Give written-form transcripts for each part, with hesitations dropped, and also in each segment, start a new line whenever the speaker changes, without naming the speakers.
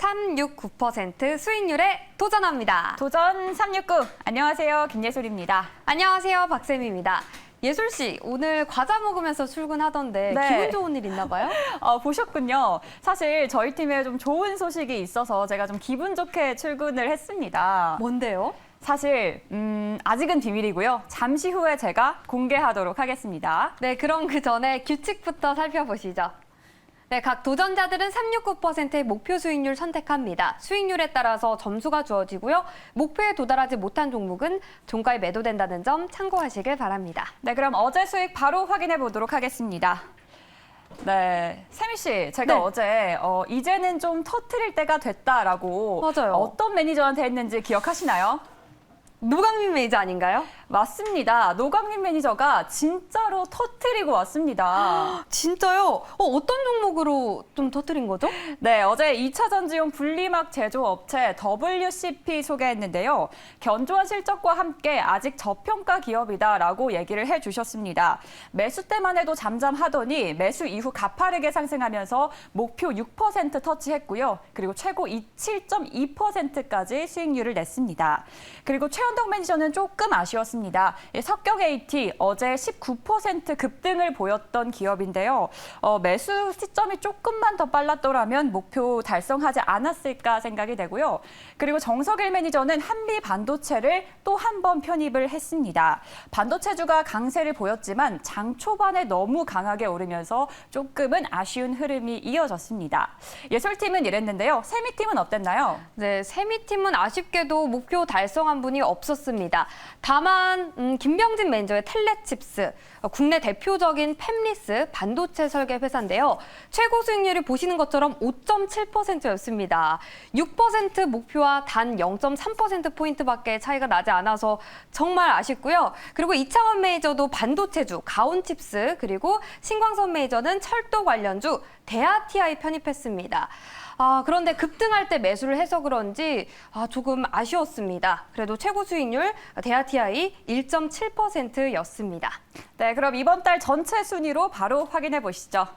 369% 수익률에 도전합니다.
도전 369. 안녕하세요. 김예솔입니다.
안녕하세요. 박쌤입니다. 예솔 씨, 오늘 과자 먹으면서 출근하던데
네.
기분 좋은 일 있나 봐요?
보셨군요. 사실 저희 팀에 좀 좋은 소식이 있어서 제가 좀 기분 좋게 출근을 했습니다.
뭔데요?
사실 아직은 비밀이고요. 잠시 후에 제가 공개하도록 하겠습니다.
네, 그럼 그 전에 규칙부터 살펴보시죠. 네, 각 도전자들은 369%의 목표 수익률 선택합니다. 수익률에 따라서 점수가 주어지고요. 목표에 도달하지 못한 종목은 종가에 매도된다는 점 참고하시길 바랍니다.
네, 그럼 어제 수익 바로 확인해 보도록 하겠습니다. 네, 세미 씨, 제가
네.
어제 이제는 좀 터트릴 때가 됐다라고
맞아요.
어떤 매니저한테 했는지 기억하시나요?
노강민 매니저 아닌가요?
맞습니다. 노광민 매니저가 진짜로 터트리고 왔습니다.
진짜요? 어떤 종목으로 좀 터뜨린 거죠?
네, 어제 2차 전지용 분리막 제조업체 WCP 소개했는데요. 견조한 실적과 함께 아직 저평가 기업이다라고 얘기를 해주셨습니다. 매수 때만 해도 잠잠하더니 매수 이후 가파르게 상승하면서 목표 6% 터치했고요. 그리고 최고 7.2%까지 수익률을 냈습니다. 그리고 최현덕 매니저는 조금 아쉬웠습니다. 석경 AT 어제 19% 급등을 보였던 기업인데요. 매수 시점이 조금만 더 빨랐더라면 목표 달성하지 않았을까 생각이 되고요. 그리고 정석일 매니저는 한미 반도체를 또 한 번 편입을 했습니다. 반도체주가 강세를 보였지만 장 초반에 너무 강하게 오르면서 조금은 아쉬운 흐름이 이어졌습니다. 예솔팀은 이랬는데요. 세미팀은 어땠나요?
네, 세미팀은 아쉽게도 목표 달성한 분이 없었습니다. 다만 김병진 매니저의 텔레칩스, 국내 대표적인 팹리스 반도체 설계 회사인데요. 최고 수익률이 보시는 것처럼 5.7%였습니다. 6% 목표와 단 0.3%포인트밖에 차이가 나지 않아서 정말 아쉽고요. 그리고 이창원 매니저도 반도체주, 가온칩스, 그리고 신광선 매니저는 철도 관련주 대하TI 편입했습니다. 그런데 급등할 때 매수를 해서 그런지 조금 아쉬웠습니다. 그래도 최고 수익률 대하TI 1.7%였습니다.
네, 그럼 이번 달 전체 순위로 바로 확인해 보시죠.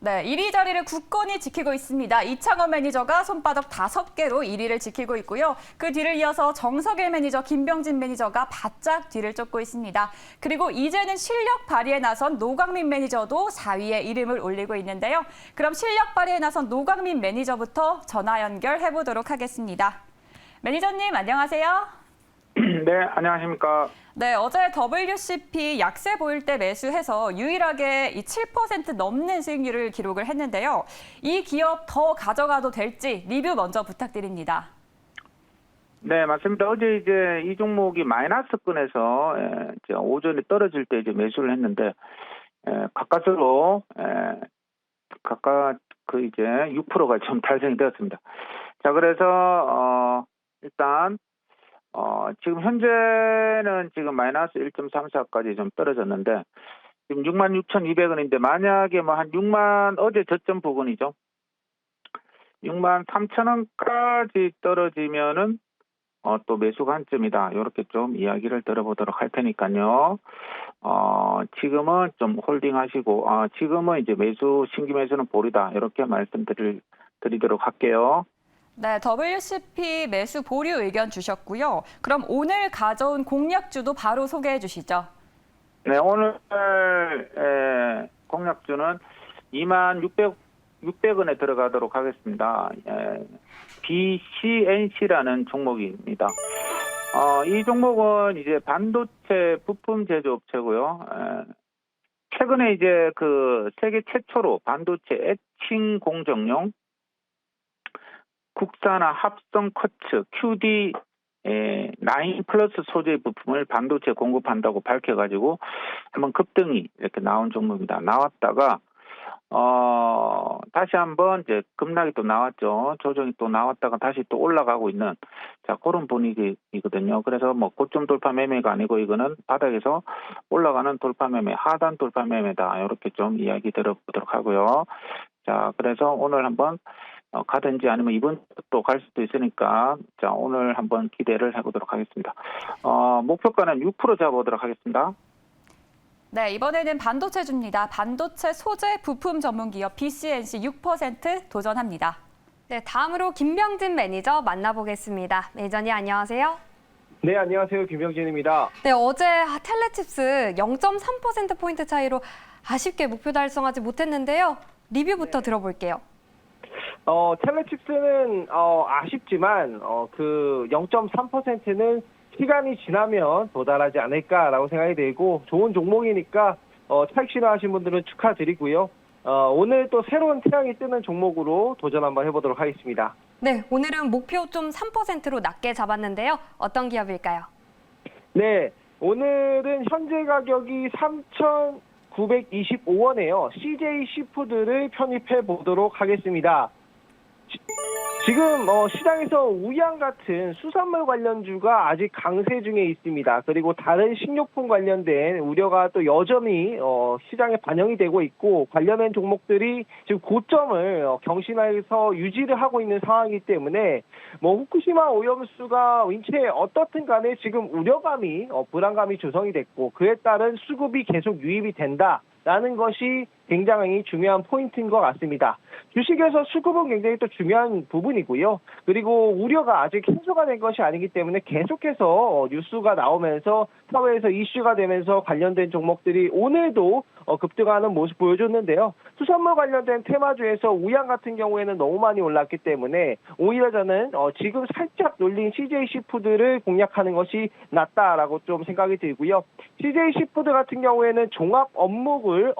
네, 1위 자리를 굳건히 지키고 있습니다. 이창원 매니저가 손바닥 5개로 1위를 지키고 있고요. 그 뒤를 이어서 정석일 매니저, 김병진 매니저가 바짝 뒤를 쫓고 있습니다. 그리고 이제는 실력 발휘에 나선 노광민 매니저도 4위에 이름을 올리고 있는데요. 그럼 실력 발휘에 나선 노광민 매니저부터 전화 연결해 보도록 하겠습니다. 매니저님, 안녕하세요.
네, 안녕하십니까.
네, 어제 WCP 약세 보일 때 매수해서 유일하게 이 7% 넘는 수익률을 기록을 했는데요. 이 기업 더 가져가도 될지 리뷰 먼저 부탁드립니다.
네, 맞습니다. 어제 이제 이 종목이 마이너스권에서 이제 오전에 떨어질 때 이제 매수를 했는데 가까스로 가까 그 이제 6%가 좀 달성이 되었습니다. 자, 그래서 일단 지금 현재는 지금 마이너스 1.34까지 좀 떨어졌는데, 지금 66,200원인데, 만약에 뭐 한 6만, 어제 저점 부근이죠. 6만 3천원까지 떨어지면은, 또 매수 관점이다. 이렇게 좀 이야기를 들어보도록 할 테니까요. 지금은 좀 홀딩 하시고, 지금은 이제 신규 매수는 보류다. 이렇게 드리도록 할게요.
네, WCP 매수 보류 의견 주셨고요. 그럼 오늘 가져온 공략주도 바로 소개해 주시죠.
네, 오늘 공략주는 26,600원에 들어가도록 하겠습니다. BCNC라는 종목입니다. 이 종목은 이제 반도체 부품 제조업체고요. 최근에 이제 그 세계 최초로 반도체 에칭 공정용 국산화 합성 커츠 QD 9 플러스 소재 부품을 반도체 공급한다고 밝혀가지고 한번 급등이 이렇게 나온 종목입니다. 나왔다가 다시 한번 이제 급락이 또 나왔죠. 조정이 또 나왔다가 다시 또 올라가고 있는 그런 분위기이거든요. 그래서 뭐 고점 돌파 매매가 아니고 이거는 바닥에서 올라가는 돌파 매매, 하단 돌파 매매다. 이렇게 좀 이야기 들어보도록 하고요. 자, 그래서 오늘 한번 가든지 아니면 이번 또 갈 수도 있으니까 자, 오늘 한번 기대를 해보도록 하겠습니다. 목표가는 6% 잡아보도록 하겠습니다.
네, 이번에는 반도체주입니다. 반도체 소재 부품 전문 기업 BCNC 6% 도전합니다.
네, 다음으로 김병진 매니저 만나보겠습니다. 매니저님 안녕하세요.
네, 안녕하세요. 김병진입니다.
네, 어제 텔레칩스 0.3%포인트 차이로 아쉽게 목표 달성하지 못했는데요. 리뷰부터 들어볼게요.
텔레칩스는 아쉽지만 그 0.3%는 시간이 지나면 도달하지 않을까라고 생각이 들고 좋은 종목이니까 차익 실현하신 분들은 축하드리고요. 오늘 또 새로운 태양이 뜨는 종목으로 도전 한번 해보도록 하겠습니다.
네, 오늘은 목표 좀 3%로 낮게 잡았는데요. 어떤 기업일까요?
네, 오늘은 현재 가격이 3,925원에요. CJ 시푸드를 편입해 보도록 하겠습니다. 지금 시장에서 우양 같은 수산물 관련주가 아직 강세 중에 있습니다. 그리고 다른 식료품 관련된 우려가 또 여전히 시장에 반영이 되고 있고 관련된 종목들이 지금 고점을 경신해서 유지를 하고 있는 상황이기 때문에 후쿠시마 오염수가 인체에 어떻든 간에 지금 우려감이 불안감이 조성이 됐고 그에 따른 수급이 계속 유입이 된다라는 것이 굉장히 중요한 포인트인 것 같습니다. 주식에서 수급은 굉장히 또 중요한 부분이고요. 그리고 우려가 아직 해소가 된 것이 아니기 때문에 계속해서 뉴스가 나오면서 사회에서 이슈가 되면서 관련된 종목들이 오늘도 급등하는 모습 보여줬는데요. 수산물 관련된 테마주에서 우양 같은 경우에는 너무 많이 올랐기 때문에 오히려 저는 지금 살짝 놀린 CJ 시푸드를 공략하는 것이 낫다라고 좀 생각이 들고요. CJ 시푸드 같은 경우에는 종합 어묵을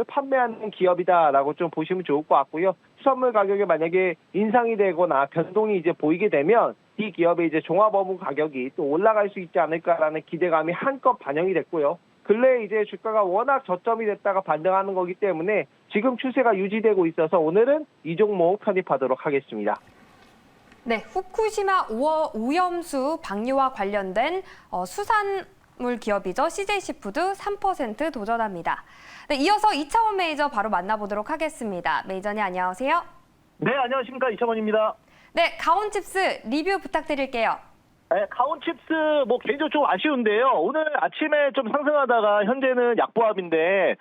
판매하는 기업이다라고 좀 보시면 좋을 것 같고요. 수산물 가격이 만약에 인상이 되거나 변동이 이제 보이게 되면 이 기업의 이제 종합 어묵 가격이 또 올라갈 수 있지 않을까라는 기대감이 한껏 반영이 됐고요. 근래 이제 주가가 워낙 저점이 됐다가 반등하는 거기 때문에 지금 추세가 유지되고 있어서 오늘은 이 종목 편입하도록 하겠습니다.
네, 후쿠시마 오염수 방류와 관련된 수산물 기업이죠. CJ 시푸드 3% 도전합니다. 네, 이어서 이차원 매니저 바로 만나보도록 하겠습니다. 매니저님 안녕하세요.
네, 안녕하십니까. 이창원입니다.
네, 가온칩스 리뷰 부탁드릴게요.
네, 가온칩스 개인적으로 좀 아쉬운데요. 오늘 아침에 좀 상승하다가 현재는 약보합인데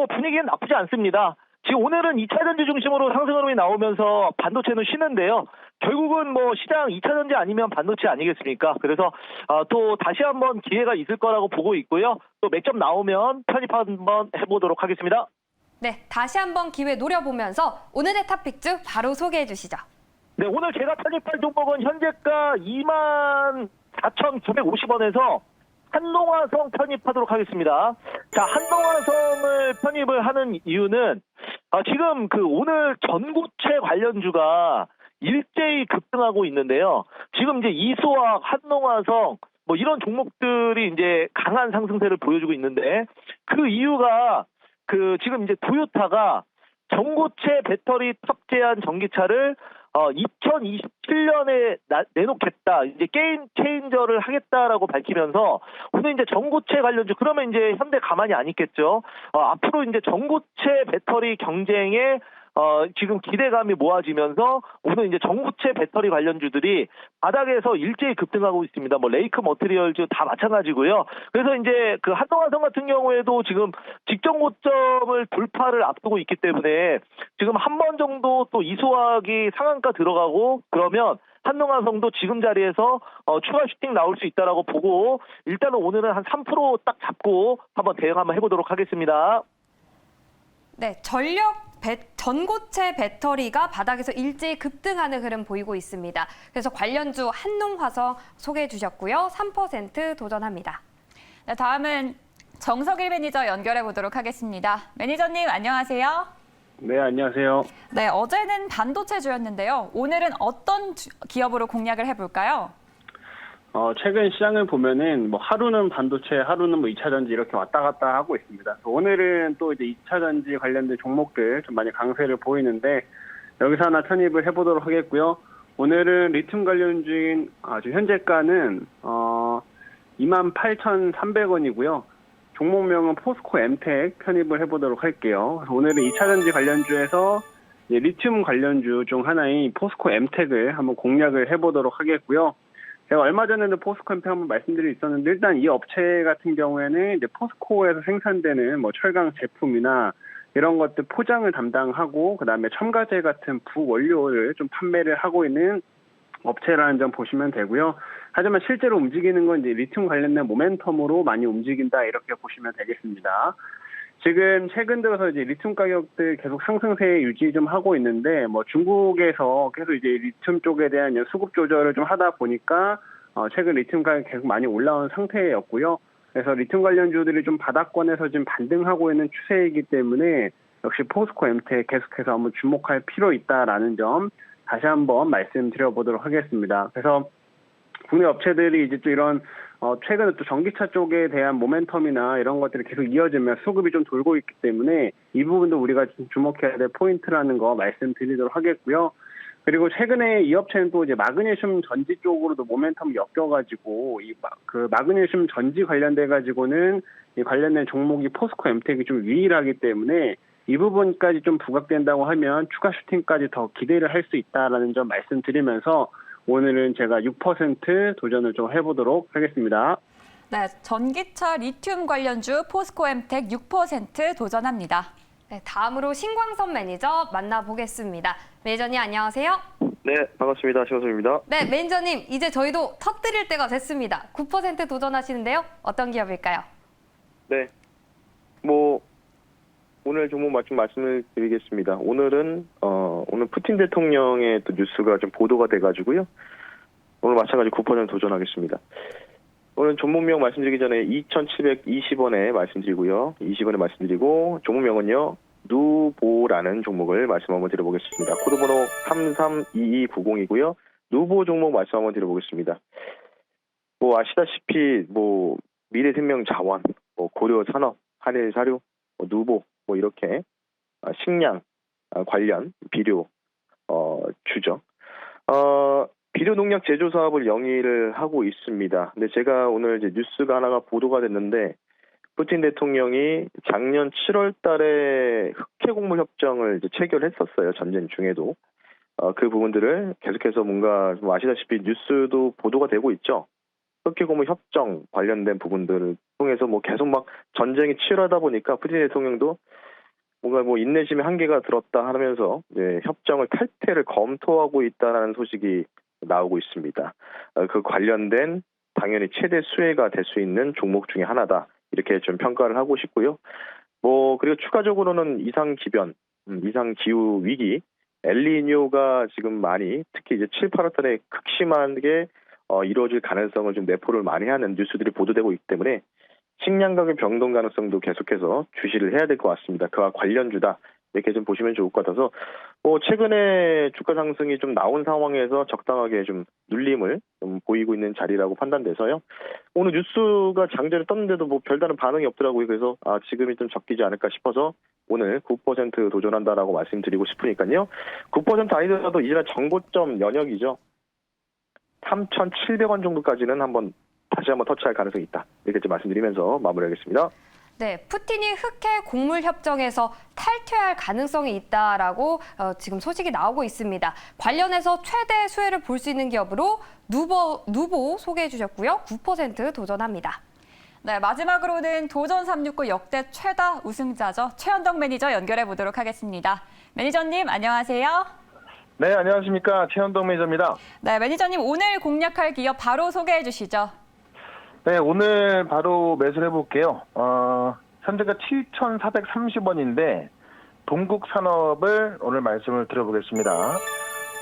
분위기는 나쁘지 않습니다. 지금 오늘은 2차전지 중심으로 상승 흐름이 나오면서 반도체는 쉬는데요. 결국은 시장 2차전지 아니면 반도체 아니겠습니까? 그래서 또 다시 한번 기회가 있을 거라고 보고 있고요. 또 맥점 나오면 편입 한번 해보도록 하겠습니다.
네, 다시 한번 기회 노려보면서 오늘의 탑픽주 바로 소개해 주시죠.
네, 오늘 제가 편입할 종목은 현재가 24,950원에서 한농화성 편입하도록 하겠습니다. 자, 한농화성을 편입을 하는 이유는 지금 오늘 전고체 관련주가 일제히 급등하고 있는데요. 지금 이제 이소학, 한농화성 이런 종목들이 이제 강한 상승세를 보여주고 있는데 그 이유가 지금 이제 토요타가 전고체 배터리 탑재한 전기차를 2027년에 내놓겠다. 이제 게임 체인저를 하겠다라고 밝히면서 오늘 이제 전고체 관련주 그러면 이제 현대 가만히 안 있겠죠. 앞으로 이제 전고체 배터리 경쟁에 지금 기대감이 모아지면서 오늘 이제 전고체 배터리 관련주들이 바닥에서 일제히 급등하고 있습니다. 레이크 머티리얼즈 다 마찬가지고요. 그래서 이제 한동화성 같은 경우에도 지금 직전 고점을 돌파를 앞두고 있기 때문에 지금 한 번 정도 또 이소학이 상한가 들어가고 그러면 한농화성도 지금 자리에서 추가 슈팅 나올 수 있다라고 보고 일단은 오늘은 한 3% 딱 잡고 한번 대응 한번 해보도록 하겠습니다.
네, 전고체 배터리가 바닥에서 일제히 급등하는 흐름 보이고 있습니다. 그래서 관련주 한농화성 소개해 주셨고요. 3% 도전합니다.
네, 다음은 정석일 매니저 연결해 보도록 하겠습니다. 매니저님 안녕하세요.
네, 안녕하세요.
네, 어제는 반도체주였는데요. 오늘은 어떤 기업으로 공략을 해볼까요?
최근 시장을 보면은 하루는 반도체, 하루는 2차전지 이렇게 왔다 갔다 하고 있습니다. 오늘은 또 이제 2차전지 관련된 종목들 좀 많이 강세를 보이는데 여기서 하나 편입을 해보도록 하겠고요. 오늘은 리튬 관련주인 지금 현재가는 28,300원이고요. 종목명은 포스코 엠텍 편입을 해보도록 할게요. 오늘은 2차전지 관련주에서 리튬 관련주 중 하나인 포스코 엠텍을 한번 공략을 해보도록 하겠고요. 제가 얼마 전에도 포스코 엠텍 한번 말씀드린 있었는데 일단 이 업체 같은 경우에는 이제 포스코에서 생산되는 철강 제품이나 이런 것들 포장을 담당하고 그다음에 첨가제 같은 부원료를 좀 판매를 하고 있는 업체라는 점 보시면 되고요. 하지만 실제로 움직이는 건 이제 리튬 관련된 모멘텀으로 많이 움직인다 이렇게 보시면 되겠습니다. 지금 최근 들어서 이제 리튬 가격들 계속 상승세 유지 좀 하고 있는데 뭐 중국에서 계속 이제 리튬 쪽에 대한 수급 조절을 좀 하다 보니까 최근 리튬 가격이 계속 많이 올라온 상태였고요. 그래서 리튬 관련주들이 좀 바닥권에서 지금 반등하고 있는 추세이기 때문에 역시 포스코 엠텍 계속해서 한번 주목할 필요 있다라는 점 다시 한번 말씀드려보도록 하겠습니다. 그래서 국내 업체들이 이제 또 이런 최근에 또 전기차 쪽에 대한 모멘텀이나 이런 것들이 계속 이어지면 수급이 좀 돌고 있기 때문에 이 부분도 우리가 좀 주목해야 될 포인트라는 거 말씀드리도록 하겠고요. 그리고 최근에 이 업체는 또 이제 마그네슘 전지 쪽으로도 모멘텀이 엮여가지고 그 마그네슘 전지 관련돼가지고는 이 관련된 종목이 포스코 엠텍이 좀 유일하기 때문에 이 부분까지 좀 부각된다고 하면 추가 슈팅까지 더 기대를 할 수 있다라는 점 말씀드리면서 오늘은 제가 6% 도전을 좀 해보도록 하겠습니다.
네, 전기차 리튬 관련주 포스코엠텍 6% 도전합니다.
네, 다음으로 신광선 매니저 만나보겠습니다. 매니저님 안녕하세요.
네, 반갑습니다. 신광선입니다.
네, 매니저님 이제 저희도 터뜨릴 때가 됐습니다. 9% 도전하시는데요. 어떤 기업일까요?
네, 오늘 종목 말씀을 드리겠습니다. 오늘은 오늘 푸틴 대통령의 또 뉴스가 좀 보도가 돼가지고요. 오늘 마찬가지 9% 도전하겠습니다. 오늘 종목명 말씀드리기 전에 2,720원에 말씀드리고요. 20원에 말씀드리고 종목명은요. 누보라는 종목을 말씀 한번 드려보겠습니다. 코드번호 332290이고요. 누보 종목 말씀 한번 드려보겠습니다. 아시다시피 미래생명자원, 고려산업, 한일사료, 누보 이렇게 식량 관련 비료 주죠. 비료 농약 제조 사업을 영위를 하고 있습니다. 근데 제가 오늘 이제 뉴스가 하나가 보도가 됐는데 푸틴 대통령이 작년 7월 달에 흑해 곡물 협정을 이제 체결했었어요. 전쟁 중에도. 그 부분들을 계속해서 뭔가 좀 아시다시피 뉴스도 보도가 되고 있죠. 흑해 곡물 협정 관련된 부분들을 통해서 계속 전쟁이 치열하다 보니까 푸틴 대통령도 뭔가 인내심의 한계가 들었다 하면서 협정을 탈퇴를 검토하고 있다는 소식이 나오고 있습니다. 그 관련된 당연히 최대 수혜가 될 수 있는 종목 중에 하나다. 이렇게 좀 평가를 하고 싶고요. 그리고 추가적으로는 이상기변, 이상기후 위기, 엘니뇨가 지금 많이 특히 이제 7, 8월 달에 극심하게 이루어질 가능성을 좀 내포를 많이 하는 뉴스들이 보도되고 있기 때문에 식량 가격 변동 가능성도 계속해서 주시를 해야 될 것 같습니다. 그와 관련주다. 이렇게 좀 보시면 좋을 것 같아서 최근에 주가 상승이 좀 나온 상황에서 적당하게 좀 눌림을 좀 보이고 있는 자리라고 판단돼서요. 오늘 뉴스가 장전에 떴는데도 별다른 반응이 없더라고요. 그래서 지금이 좀 적기지 않을까 싶어서 오늘 9% 도전한다라고 말씀드리고 싶으니까요. 9% 아니더라도 이제는 정고점 연역이죠. 3,700원 정도까지는 다시 한번 터치할 가능성이 있다. 이렇게 좀 말씀드리면서 마무리하겠습니다.
네, 푸틴이 흑해 곡물 협정에서 탈퇴할 가능성이 있다라고 지금 소식이 나오고 있습니다. 관련해서 최대 수혜를 볼 수 있는 기업으로 누보 소개해 주셨고요. 9% 도전합니다.
네, 마지막으로는 도전 369 역대 최다 우승자죠. 최현덕 매니저 연결해 보도록 하겠습니다. 매니저님 안녕하세요.
네, 안녕하십니까. 최현덕 매니저입니다.
네, 매니저님 오늘 공략할 기업 바로 소개해 주시죠.
네, 오늘 바로 매수를 해볼게요. 현재가 7,430원인데 동국산업을 오늘 말씀을 드려보겠습니다.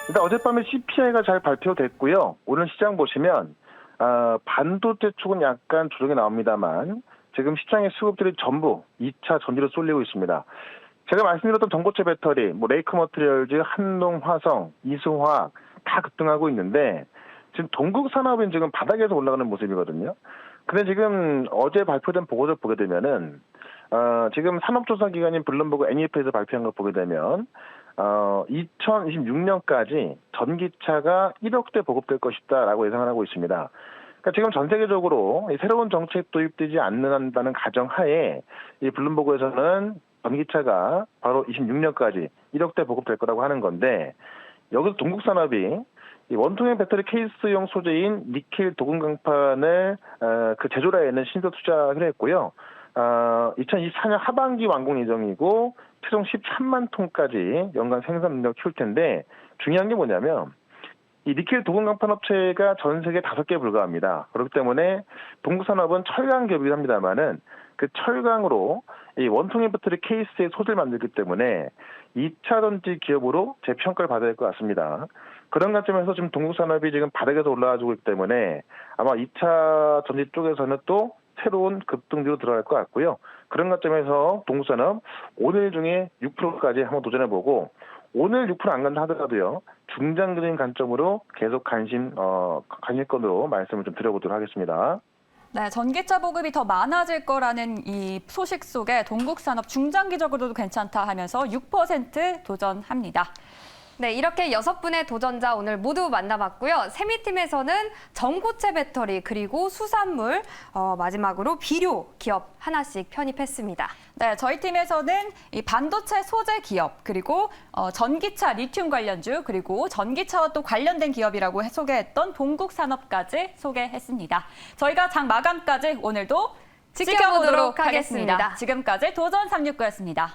일단 어젯밤에 CPI가 잘 발표됐고요. 오늘 시장 보시면 반도체 쪽은 약간 조정이 나옵니다만 지금 시장의 수급들이 전부 2차 전지로 쏠리고 있습니다. 제가 말씀드렸던 전고체 배터리, 레이크 머티리얼즈, 한농화성, 이수화학 다 급등하고 있는데 지금 동국산업은 지금 바닥에서 올라가는 모습이거든요. 근데 지금 어제 발표된 보고서 보게 되면은 지금 산업조사기관인 블룸버그 NEF에서 발표한 거 보게 되면 2026년까지 전기차가 1억대 보급될 것이다라고 예상을 하고 있습니다. 그러니까 지금 전 세계적으로 이 새로운 정책 도입되지 않는다는 가정하에 이 블룸버그에서는 전기차가 바로 26년까지 1억대 보급될 거라고 하는 건데 여기서 동국산업이 이 원통형 배터리 케이스용 소재인 니켈 도금 강판을 그 제조라에는 신규 투자를 했고요. 2024년 하반기 완공 예정이고 최종 13만 톤까지 연간 생산 능력을 키울 텐데 중요한 게 뭐냐면 이 니켈 도금 강판 업체가 전 세계 5개에 불과합니다. 그렇기 때문에 동국산업은 철강 기업이긴 합니다만은 그 철강으로 이 원통형 배터리 케이스의 소재를 만들기 때문에 2차 전지 기업으로 재평가를 받아야 될 것 같습니다. 그런 관점에서 지금 동국산업이 지금 바닥에서 올라가지고 있기 때문에 아마 2차 전지 쪽에서는 또 새로운 급등으로 들어갈 것 같고요. 그런 관점에서 동국산업 오늘 중에 6%까지 한번 도전해보고 오늘 6% 안 간다 하더라도요. 중장기적인 관점으로 계속 관심권으로 말씀을 좀 드려보도록 하겠습니다.
네, 전기차 보급이 더 많아질 거라는 이 소식 속에 동국산업 중장기적으로도 괜찮다 하면서 6% 도전합니다.
네, 이렇게 6분의 도전자 오늘 모두 만나봤고요. 세미팀에서는 전고체 배터리 그리고 수산물, 마지막으로 비료 기업 하나씩 편입했습니다.
네, 저희 팀에서는 이 반도체 소재 기업, 그리고 전기차 리튬 관련주, 그리고 전기차와 또 관련된 기업이라고 소개했던 동국산업까지 소개했습니다. 저희가 장 마감까지 오늘도 지켜보도록 하겠습니다. 지금까지 도전 369였습니다.